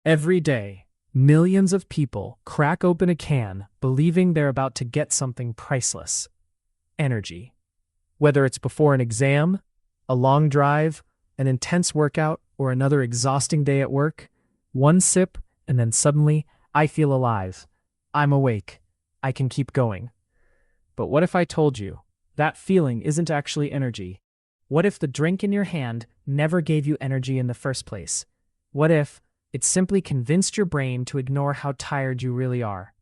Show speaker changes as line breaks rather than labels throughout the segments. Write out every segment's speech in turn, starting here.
Every day, millions of people crack open a can believing they're about to get something priceless: energy. Whether it's before an exam, a long drive, an intense workout, or another exhausting day at work, one sip and then suddenly, I feel alive. I'm awake. I can keep going. But what if I told you that feeling isn't actually energy? What if the drink in your hand never gave you energy in the first place? What if it simply convinced your brain to ignore how tired you really are?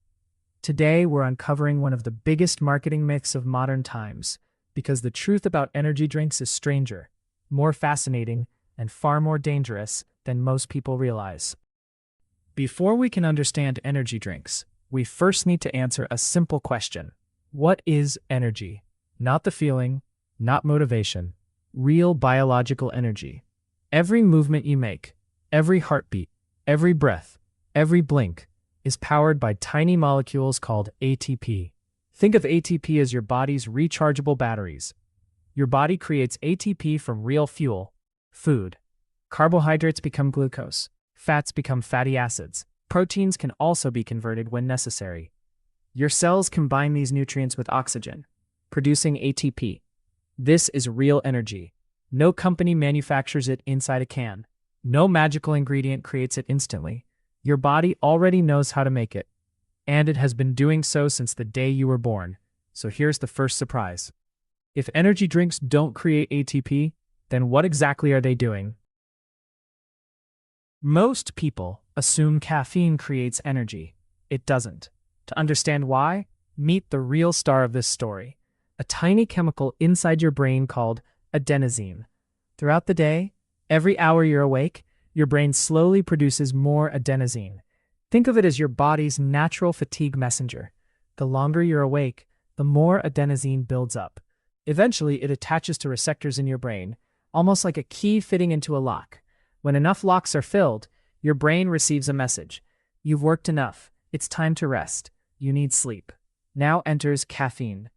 Today, we're uncovering one of the biggest marketing myths of modern times, because the truth about energy drinks is stranger, more fascinating, and far more dangerous than most people realize. Before we can understand energy drinks, we first need to answer a simple question. What is energy? Not the feeling, not motivation, real biological energy. Every movement you make, every heartbeat, every breath, every blink is powered by tiny molecules called ATP. Think of ATP as your body's rechargeable batteries. Your body creates ATP from real fuel, food. Carbohydrates become glucose. Fats become fatty acids. Proteins can also be converted when necessary. Your cells combine these nutrients with oxygen, producing ATP. This is real energy. No company manufactures it inside a can. No magical ingredient creates it instantly. Your body already knows how to make it, and it has been doing so since the day you were born. So here's the first surprise. If energy drinks don't create ATP, then what exactly are they doing? Most people assume caffeine creates energy. It doesn't. To understand why, meet the real star of this story, a tiny chemical inside your brain called adenosine. Throughout the day, every hour you're awake, your brain slowly produces more adenosine. Think of it as your body's natural fatigue messenger. The longer you're awake, the more adenosine builds up. Eventually, it attaches to receptors in your brain, almost like a key fitting into a lock. When enough locks are filled, your brain receives a message. You've worked enough. It's time to rest. You need sleep. Now enters caffeine.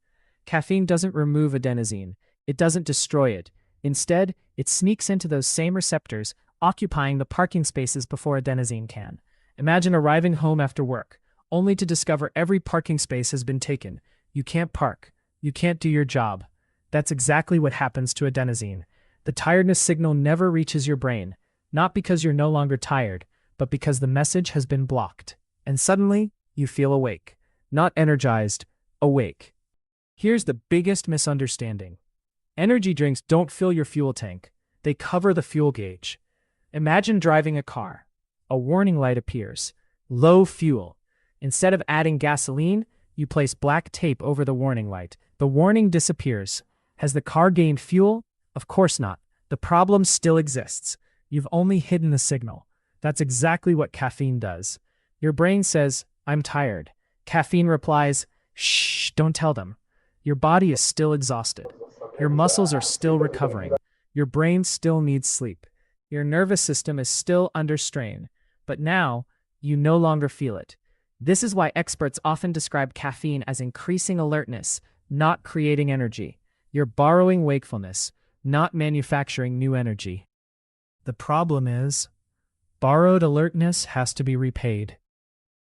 Caffeine doesn't remove adenosine. It doesn't destroy it. Instead, it sneaks into those same receptors, occupying the parking spaces before adenosine can. Imagine arriving home after work, only to discover every parking space has been taken. You can't park. You can't do your job. That's exactly what happens to adenosine. The tiredness signal never reaches your brain, not because you're no longer tired, but because the message has been blocked. And suddenly, you feel awake. Not energized, awake. Here's the biggest misunderstanding. Energy drinks don't fill your fuel tank. They cover the fuel gauge. Imagine driving a car. A warning light appears. Low fuel. Instead of adding gasoline, you place black tape over the warning light. The warning disappears. Has the car gained fuel? Of course not. The problem still exists. You've only hidden the signal. That's exactly what caffeine does. Your brain says, I'm tired. Caffeine replies, shh, don't tell them. Your body is still exhausted. Your muscles are still recovering. Your brain still needs sleep. Your nervous system is still under strain. But now, you no longer feel it. This is why experts often describe caffeine as increasing alertness, not creating energy. You're borrowing wakefulness, not manufacturing new energy. The problem is, borrowed alertness has to be repaid.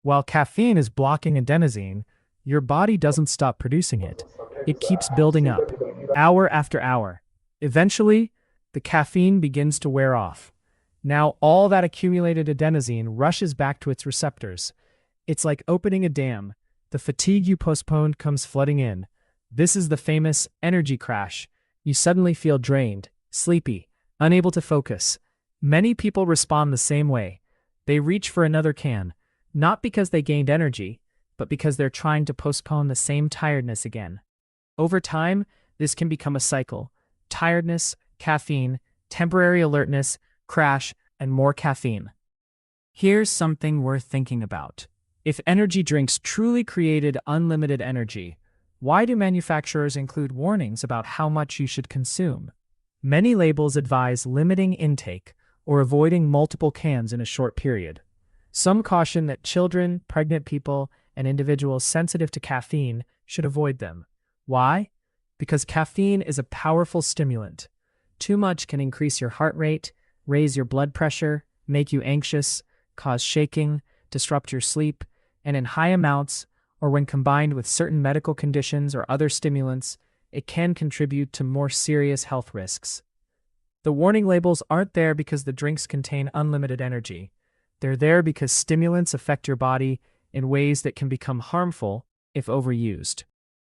While caffeine is blocking adenosine, your body doesn't stop producing it. It keeps building up, hour after hour. Eventually, the caffeine begins to wear off. Now all that accumulated adenosine rushes back to its receptors. It's like opening a dam. The fatigue you postponed comes flooding in. This is the famous energy crash. You suddenly feel drained, sleepy, unable to focus. Many people respond the same way. They reach for another can, not because they gained energy, but because they're trying to postpone the same tiredness again. Over time, this can become a cycle. Tiredness, caffeine, temporary alertness, crash, and more caffeine. Here's something worth thinking about. If energy drinks truly created unlimited energy, why do manufacturers include warnings about how much you should consume? Many labels advise limiting intake or avoiding multiple cans in a short period. Some caution that children, pregnant people, and individuals sensitive to caffeine should avoid them. Why? Because caffeine is a powerful stimulant. Too much can increase your heart rate, raise your blood pressure, make you anxious. cause shaking, disrupt your sleep, and in high amounts, or when combined with certain medical conditions or other stimulants, it can contribute to more serious health risks. The warning labels aren't there because the drinks contain unlimited energy. They're there because stimulants affect your body in ways that can become harmful if overused.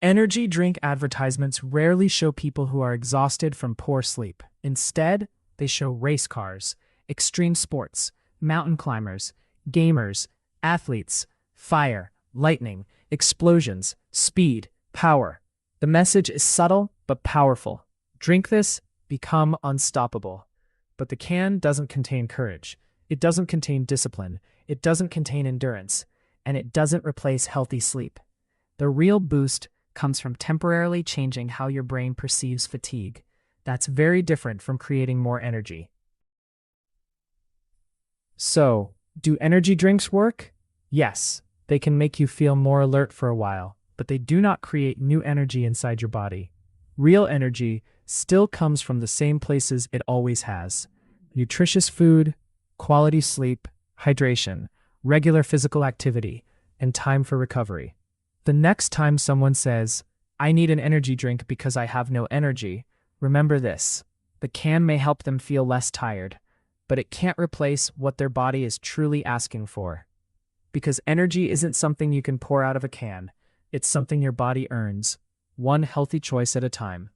Energy drink advertisements rarely show people who are exhausted from poor sleep. Instead, they show race cars, extreme sports, mountain climbers, gamers, athletes, fire, lightning, explosions, speed, power. The message is subtle but powerful. Drink this, become unstoppable. But the can doesn't contain courage. It doesn't contain discipline. It doesn't contain endurance. And it doesn't replace healthy sleep. The real boost comes from temporarily changing how your brain perceives fatigue. That's very different from creating more energy. So, do energy drinks work? Yes, they can make you feel more alert for a while, but they do not create new energy inside your body. Real energy still comes from the same places it always has: nutritious food, quality sleep, hydration, regular physical activity, and time for recovery. The next time someone says, "I need an energy drink because I have no energy," remember this: the can may help them feel less tired, but it can't replace what their body is truly asking for. Because energy isn't something you can pour out of a can, it's something your body earns, one healthy choice at a time.